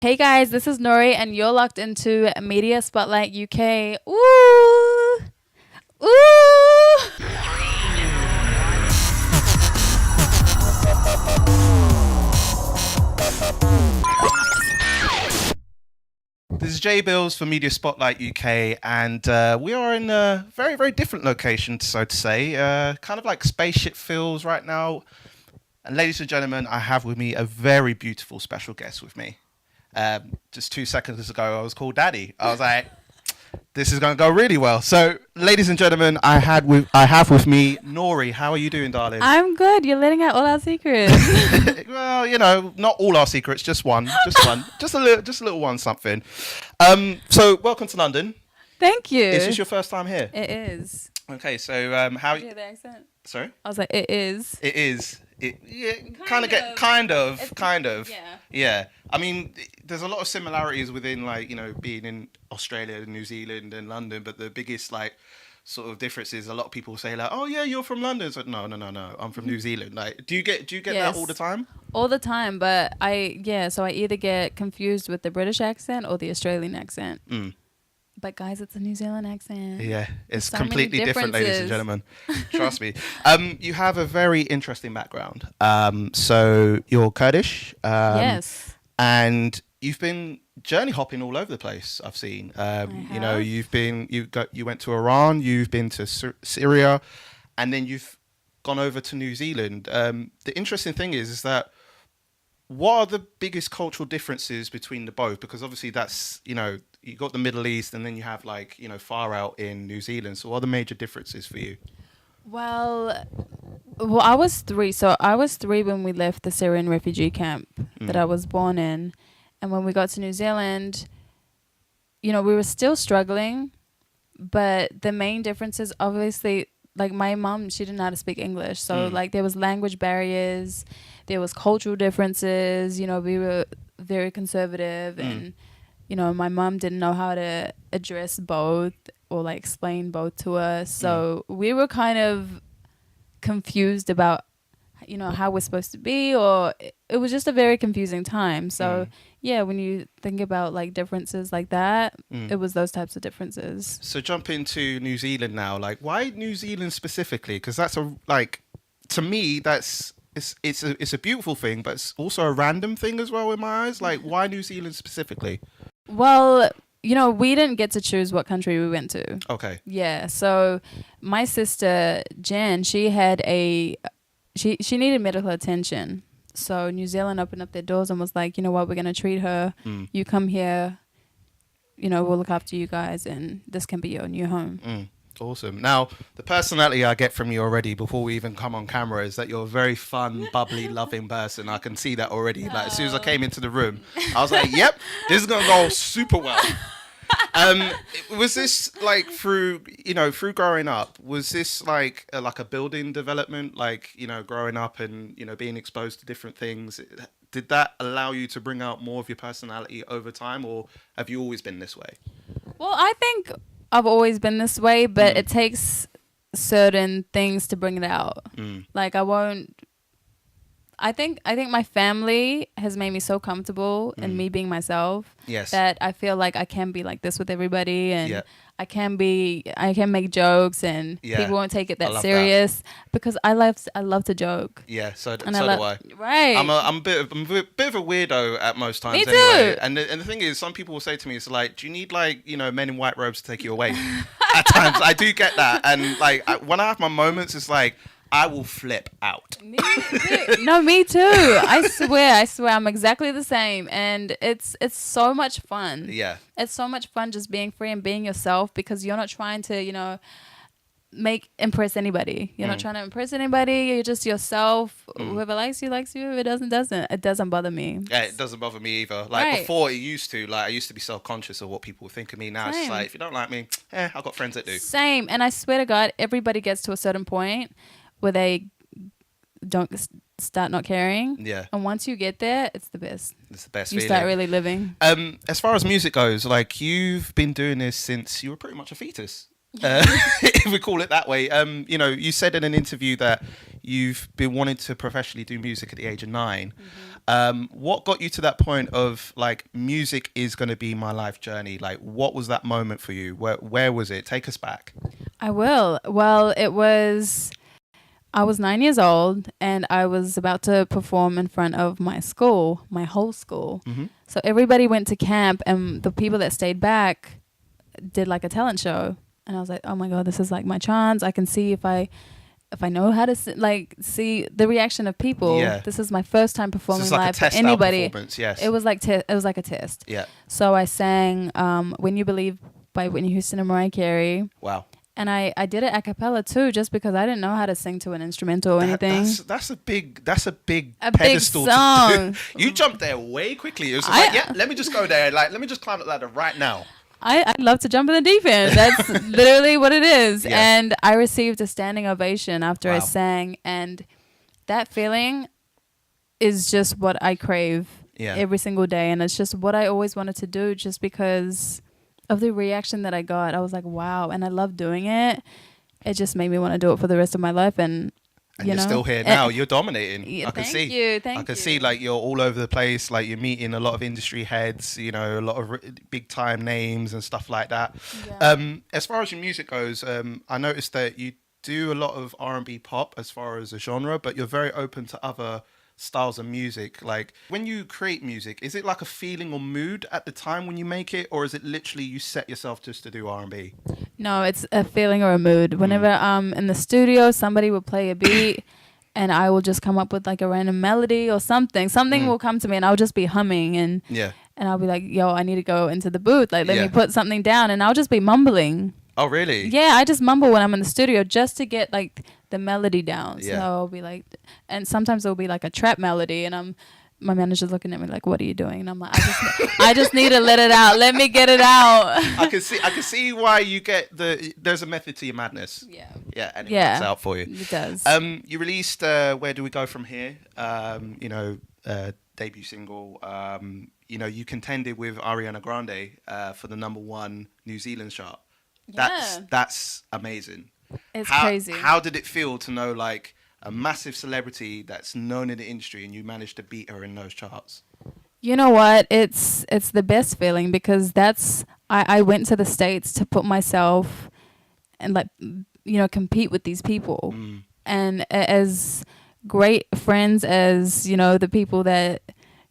Hey guys, this is Nouri and you're locked into Media Spotlight UK. Ooh! Ooh! This is Billz for Media Spotlight UK, and we are in a very, very different location, so to say. Kind of like spaceship feels right now. And ladies and gentlemen, I have with me a very beautiful special guest with me. Just 2 seconds ago, I was called Daddy. I was like, this is going to go really well. So, ladies and gentlemen, I have with me Nouri. How are you doing, darling? I'm good. You're letting out all our secrets. Well, you know, not all our secrets, just one, just a little one, something. So, welcome to London. Thank you. Is this your first time here? It is. Okay, so how? Did you hear the accent? Sorry. I was like, it is. It is. Kind of. Yeah. Yeah. I mean, there's a lot of similarities within, like, you know, being in Australia, New Zealand, and London. But the biggest, like, sort of difference is a lot of people say, like, "Oh yeah, you're from London." So no, I'm from New Zealand. Like, do you get Yes. that all the time? All the time, but so I either get confused with the British accent or the Australian accent. But guys, it's a New Zealand accent. Yeah, it's So completely many different, ladies and differences. gentlemen. Trust me. You have a very interesting background. So you're Kurdish. Yes. And you've been journey hopping all over the place. I've seen. You know, you went to Iran, you've been to Syria, and then you've gone over to New Zealand. The interesting thing is that what are the biggest cultural differences between the both? Because obviously that's, you know, you got the Middle East, and then you have, like, you know, far out in New Zealand. So what are the major differences for you? Well, I was 3. So I was 3 when we left the Syrian refugee camp that I was born in. And when we got to New Zealand, you know, we were still struggling. But the main difference is obviously, like, my mom, she didn't know how to speak English. So, like, there was language barriers. There was cultural differences. You know, we were very conservative. And, you know, my mom didn't know how to address both or, like, explain both to us. So we were kind of confused about, you know, how we're supposed to be, or it was just a very confusing time. So yeah, when you think about, like, differences like that, it was those types of differences. So jump into New Zealand now. Like, why New Zealand specifically? Because that's to me, it's a beautiful thing, but it's also a random thing as well in my eyes. Like, why New Zealand specifically? Well, you know, we didn't get to choose what country we went to. Okay. Yeah. So my sister Jen, she needed medical attention. So New Zealand opened up their doors and was like, you know what, we're going to treat her. You come here, you know, we'll look after you guys, and this can be your new home. Awesome. Now, the personality I get from you already before we even come on camera is that you're a very fun, bubbly, loving person. I can see that already. No. Like, as soon as I came into the room, I was like, yep, this is going to go super well. Was this, like, through growing up, was this like a building development, like, you know, growing up and, you know, being exposed to different things? Did that allow you to bring out more of your personality over time, or have you always been this way? Well, I think I've always been this way, but it takes certain things to bring it out. Like, I think my family has made me so comfortable in me being myself. Yes. That I feel like I can be like this with everybody, and I can make jokes, and people won't take it that serious because I love to joke. Yeah, so do I. Right. I'm a bit of a weirdo at most times. Me too. Anyway. And the thing is, some people will say to me, it's like, do you need, like, you know, men in white robes to take you away? At times, I do get that, and, like, when I have my moments, it's like, I will flip out. Me too. No, me too. I swear, I'm exactly the same, and it's so much fun. Yeah, it's so much fun just being free and being yourself, because you're not trying to, you know, impress anybody. You're not trying to impress anybody. You're just yourself. Whoever likes you. If it doesn't. It doesn't bother me. Yeah, it doesn't bother me either. Like, before, it used to. Like, I used to be self-conscious of what people think of me. Now it's like, if you don't like me, I've got friends that do. Same. And I swear to God, everybody gets to a certain point where they don't start not caring. Yeah. And once you get there, it's the best. It's the best You feeling. start really living. As far as music goes, like, you've been doing this since you were pretty much a fetus. If we call it that way. You know, you said in an interview that you've been wanting to professionally do music at the age of 9. What got you to that point of like, music is going to be my life journey? Like, what was that moment for you? Where was it? Take us back. I will. Well, I was 9 years old and I was about to perform in front of my school, my whole school. So everybody went to camp and the people that stayed back did like a talent show. And I was like, oh my God, this is like my chance. I can see if I know how to see the reaction of people. Yeah. This is my first time performing like live a test for anybody. performance, yes. It was like a test. Yeah. So I sang "When You Believe" by Whitney Houston and Mariah Carey. Wow. And I did it a cappella too, just because I didn't know how to sing to an instrumental or anything. That's a big pedestal big song. to do. You jumped there way quickly. It was like, yeah, let me just go there. Like, let me just climb the ladder right now. I'd love to jump in the deep end. That's literally what it is. Yeah. And I received a standing ovation after Wow. I sang. And that feeling is just what I crave every single day. And it's just what I always wanted to do, just because of the reaction that I got. I was like, wow. And I love doing it. It just made me want to do it for the rest of my life. And you're still here now. You're dominating. Yeah, I can see. Thank I can you. see like you're all over the place. Like you're meeting a lot of industry heads. You know, a lot of big time names and stuff like that. Yeah. As far as your music goes, I noticed that you do a lot of R&B pop as far as a genre, but you're very open to other styles of music. Like, when you create music, is it like a feeling or mood at the time when you make it, or is it literally you set yourself just to do R&B? No, it's a feeling or a mood. Whenever I'm in the studio, somebody will play a beat and I will just come up with like a random melody or something. Something will come to me and I'll just be humming and I'll be like, yo, I need to go into the booth. Like, let me put something down, and I'll just be mumbling. Oh, really? Yeah, I just mumble when I'm in the studio just to get like the melody down. So I'll be like, and sometimes it'll be like a trap melody, and my manager's looking at me like, "What are you doing?" And I'm like, I just need to let it out. Let me get it out. I can see why you get there's a method to your madness. Yeah, and it works out for you. It does. You released Where Do We Go From Here? Debut single. You contended with Ariana Grande for the #1 New Zealand chart. That's amazing. It's crazy. How did it feel to know like a massive celebrity that's known in the industry and you managed to beat her in those charts? You know what? It's the best feeling, because I went to the States to put myself and compete with these people. And as great friends as, the people that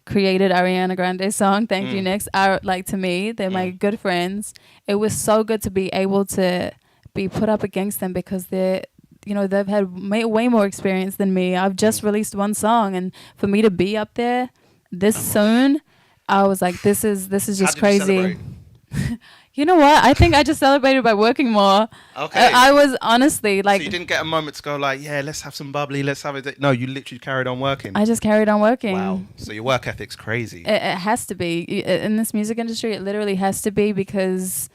created Ariana Grande's song, Thank You Next, are like, to me, they're my good friends. It was so good to be able to be put up against them, because they've had way more experience than me. I've just released one song, and for me to be up there this soon, I was like, this is just crazy. You know what? I think I just celebrated by working more. Okay. I was honestly like... So you didn't get a moment to go like, yeah, let's have some bubbly, let's have it. No, you literally carried on working. I just carried on working. Wow. So your work ethic's crazy. It has to be. In this music industry, it literally has to be, because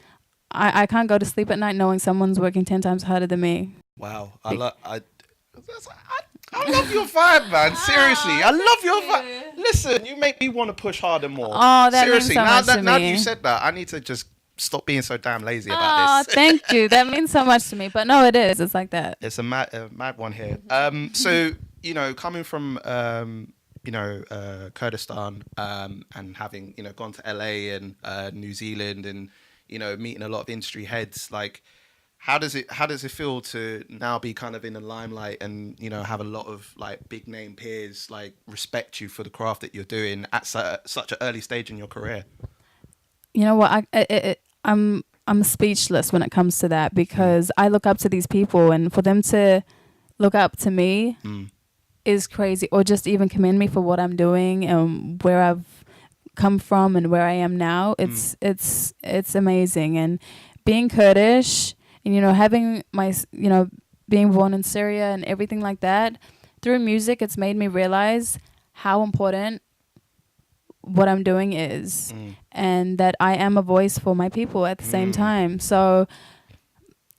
I can't go to sleep at night knowing someone's working 10 times harder than me. Wow. I love your vibe, man. Seriously, I love your vibe. Listen, you make me want to push harder more. Oh, that seriously, means so much to me. Now that you said that, I need to just stop being so damn lazy about this. Oh, thank you. That means so much to me. But no, it is. It's like that. It's a mad one here. So, coming from, Kurdistan, and having, gone to LA and New Zealand and, meeting a lot of industry heads, like, how does it feel to now be kind of in the limelight and, have a lot of like big name peers like respect you for the craft that you're doing at such an early stage in your career? You know what? I'm speechless when it comes to that, because I look up to these people, and for them to look up to me is crazy, or just even commend me for what I'm doing and where I've come from and where I am now. It's amazing. And being Kurdish and, having my, being born in Syria and everything like that, through music, it's made me realize how important what I'm doing is, and that I am a voice for my people at the same time. So,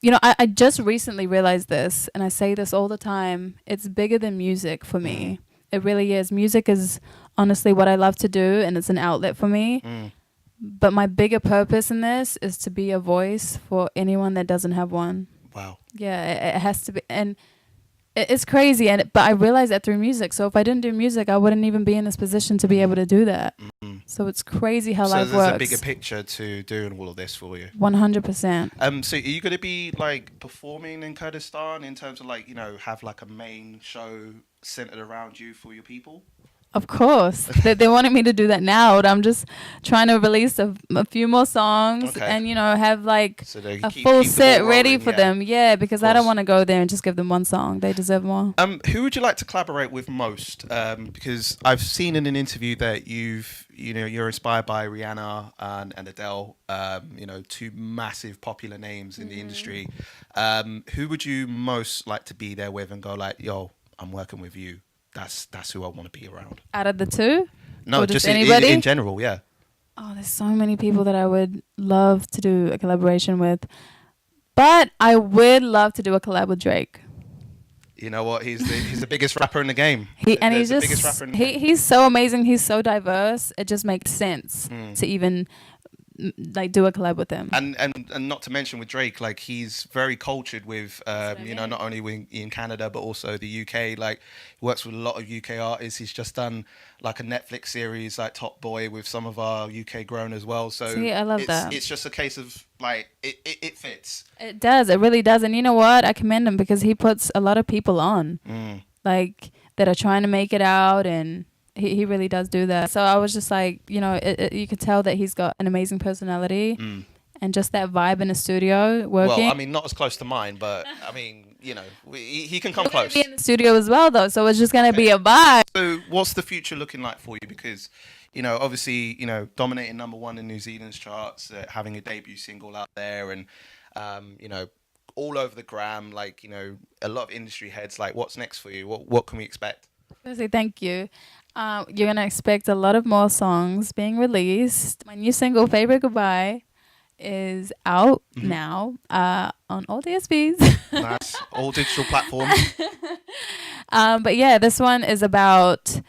I just recently realized this, and I say this all the time. It's bigger than music for me. It really is. Music is honestly what I love to do, and it's an outlet for me. But my bigger purpose in this is to be a voice for anyone that doesn't have one. Wow. Yeah, it has to be. And It's crazy, but I realized that through music. So if I didn't do music, I wouldn't even be in this position to be able to do that. So it's crazy how life works. So there's a bigger picture to doing all of this for you. 100%. So are you going to be like performing in Kurdistan in terms of like, you know, have like a main show centered around you for your people? Of course. they wanted me to do that now. But I'm just trying to release a few more songs and, you know, have like a full set ready for them. Yeah, because I don't want to go there and just give them one song. They deserve more. Who would you like to collaborate with most? Because I've seen in an interview that you're inspired by Ariana and Adele, you know, two massive popular names in the industry. Who would you most like to be there with and go like, yo, I'm working with you? That's who I want to be around. Out of the two? No, just anybody? In general, yeah. Oh, there's so many people that I would love to do a collaboration with. But I would love to do a collab with Drake. You know what? He's the biggest rapper in the game. He's so amazing. He's so diverse. It just makes sense to even like do a collab with him. And not to mention with Drake, like he's very cultured with you know, not only in Canada but also the UK. Like he works with a lot of UK artists. He's just done like a Netflix series like Top Boy with some of our UK grown as well. So see, I love that. It's just a case of like it fits. It does. It really does. And you know what? I commend him because he puts a lot of people on like that are trying to make it out, and he really does do that. So I was just like, you know, you could tell that he's got an amazing personality and just that vibe in the studio working. Well, I mean, not as close to mine, but I mean, you know, he can come close. Be in the studio as well, though, so it's just going to be a vibe. So what's the future looking like for you? Because, you know, obviously, you know, dominating #1 in New Zealand's charts, having a debut single out there and, you know, all over the gram, like, you know, a lot of industry heads, like, what's next for you? What can we expect? Firstly, thank you. You're going to expect a lot of more songs being released. My new single, Favorite Goodbye, is out now on all DSPs. Nice. All digital platforms. But yeah, this one is about,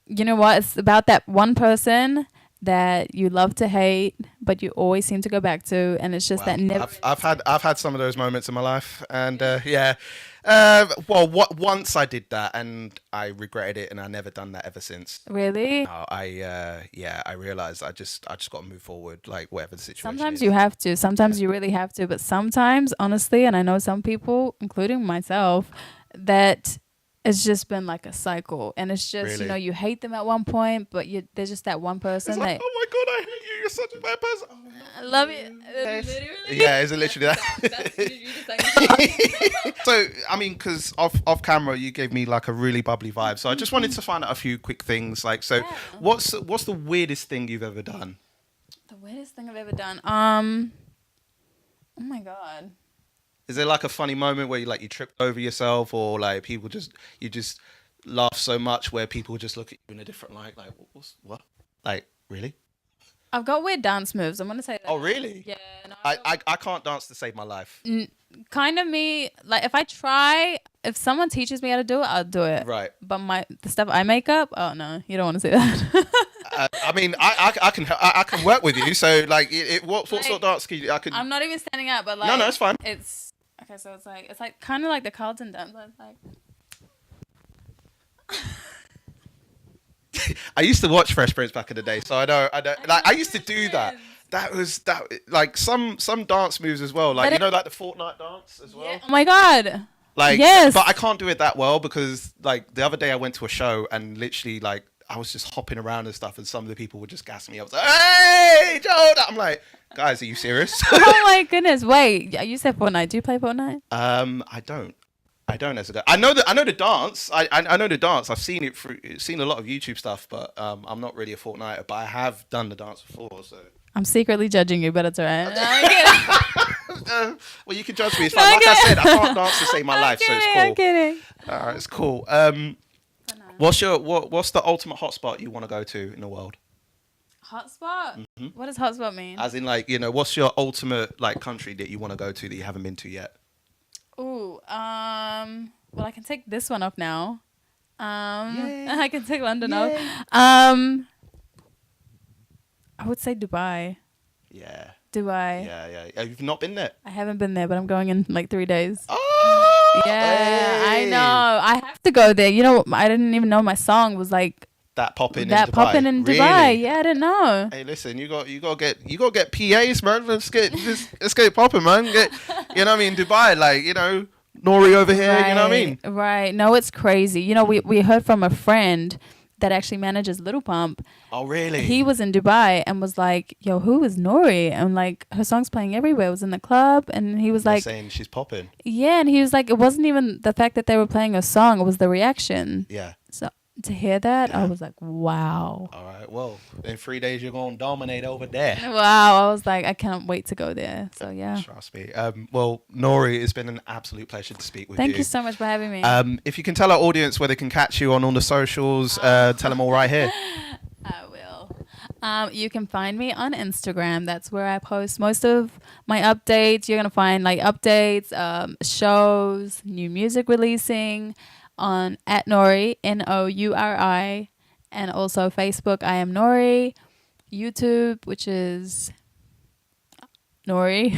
you know what? It's about that one person that you love to hate, but you always seem to go back to, and it's just that never. I've had some of those moments in my life, and yeah. Once I did that, and I regretted it, and I never done that ever since. Really? No, I realized I just got to move forward, like whatever the situation. Sometimes you have to. Sometimes you really have to, but sometimes, honestly, and I know some people, including myself, that it's just been like a cycle, and it's just really? You know, you hate them at one point, but there's just that one person it's like, oh my god, I hate you. You're such a bad person. I love you. Literally. Yeah, is it literally that? So, I mean, because off camera, you gave me like a really bubbly vibe. So I just wanted to find out a few quick things. Like, so, what's the weirdest thing you've ever done? The weirdest thing I've ever done. Oh my god. Is there like a funny moment where you tripped over yourself, or like you just laugh so much where people just look at you in a different light, like what? Like really? I've got weird dance moves. I'm gonna say that. Oh really? Yeah. No, I can't dance to save my life. Kind of me. Like if someone teaches me how to do it, I'll do it. Right. But the stuff I make up, oh no, you don't want to see that. I mean, I can work with you. So like, what sort of dance can you? I'm not even standing up, but like. No, it's fine. It's okay. So it's like kind of like the Carlton dance. It's like. I used to watch Fresh Prince back in the day, so I know. Like, I used to do that. That was like some dance moves as well. Like, you know, like the Fortnite dance as well. Yeah. Oh my god. Like, yes. But I can't do it that well because like the other day I went to a show and literally like I was just hopping around and stuff, and some of the people were just gassing me. I was like, "Hey, Joe!" I'm like, "Guys, are you serious?" Oh my goodness! Wait, you said Fortnite. Do you play Fortnite? I don't as a guy. I know the dance. I know the dance. I've seen a lot of YouTube stuff, but I'm not really a Fortniter. But I have done the dance before, so. I'm secretly judging you, but it's alright. Well, you can judge me. It's fine. Like I said, I can't dance to save my life, so it's cool. I'm kidding. Alright, it's cool. What's the ultimate hotspot you want to go to in the world? Hotspot? Mm-hmm. What does hotspot mean? As in, like, you know, what's your ultimate like country that you want to go to that you haven't been to yet? Ooh, well, I can take this one off now. I can take London off. I would say Dubai. Yeah. Dubai. Yeah. You've not been there? I haven't been there, but I'm going in like 3 days. Oh! Yeah, I Hey. know. I have to go there. You know, I didn't even know my song was like That popping in that Dubai. popping in Really? Dubai. Yeah, I didn't know. Hey, listen, you got to get PAs, man. Let's get popping, man. Get, you know what I mean? Dubai, like, you know, Nouri over here. Right, You know what I mean? right. No, it's crazy. You know, we heard from a friend that actually manages Little Pump. Oh, really? He was in Dubai and was like, "Yo, who is Nouri?" And like, her song's playing everywhere. It was in the club, and he was They're like, saying she's popping. "Yeah," and he was like, "It wasn't even the fact that they were playing a song; it was the reaction." Yeah. So to hear that, I Yeah. was like, "Wow." All right. Well, in 3 days you're gonna dominate over there. Wow, I was like, I can't wait to go there. So yeah. Trust me. Well, Nouri, it's been an absolute pleasure to speak with Thank you so much for having me. If you can tell our audience where they can catch you on all the socials, tell them all right here. I will. You can find me on Instagram. That's where I post most of my updates. You're gonna find like updates, shows, new music releasing on @Nouri, Nouri, and also Facebook. I am Nouri. YouTube, which is Nouri.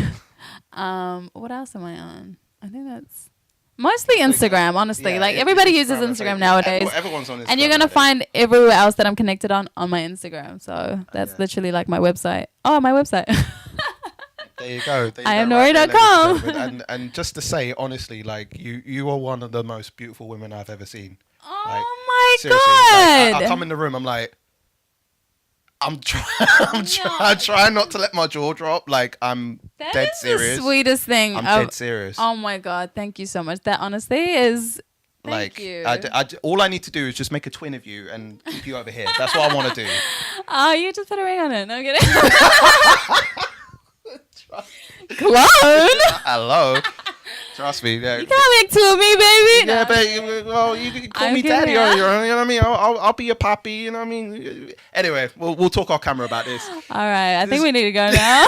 What else am I on? I think that's mostly Instagram, honestly. Yeah, like everybody uses Instagram nowadays. Everyone's on Instagram. And you're gonna find everywhere else that I'm connected on my Instagram. So that's literally like my website. Oh, my website. There you go. I am Nouri.com. And just to say, honestly, like you are one of the most beautiful women I've ever seen. Oh Like, my seriously, god! like, I come in the room, I'm like, I'm trying not to let my jaw drop. Like I'm That dead is serious. the sweetest thing. I'm dead serious. Oh my god! Thank you so much. That honestly is. Thank like you. all I need to do is just make a twin of you and keep you over here. That's what I want to do. Oh, you just put a ring on it. No I'm kidding. Clone. Hello. Trust me. Yeah. You can't make two of me, baby. Yeah, No. but well, you can call I'm me kidding, daddy. huh? You know what I mean? I'll be your papi. You know what I mean? Anyway, we'll talk off camera about this. All right, I think we need to go now.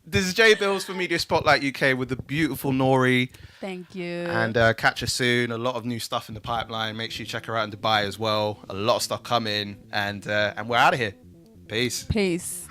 This is Billz for Media Spotlight UK with the beautiful Nouri. Thank you. And catch her soon. A lot of new stuff in the pipeline. Make sure you check her out in Dubai as well. A lot of stuff coming. And we're out of here. Peace. Peace.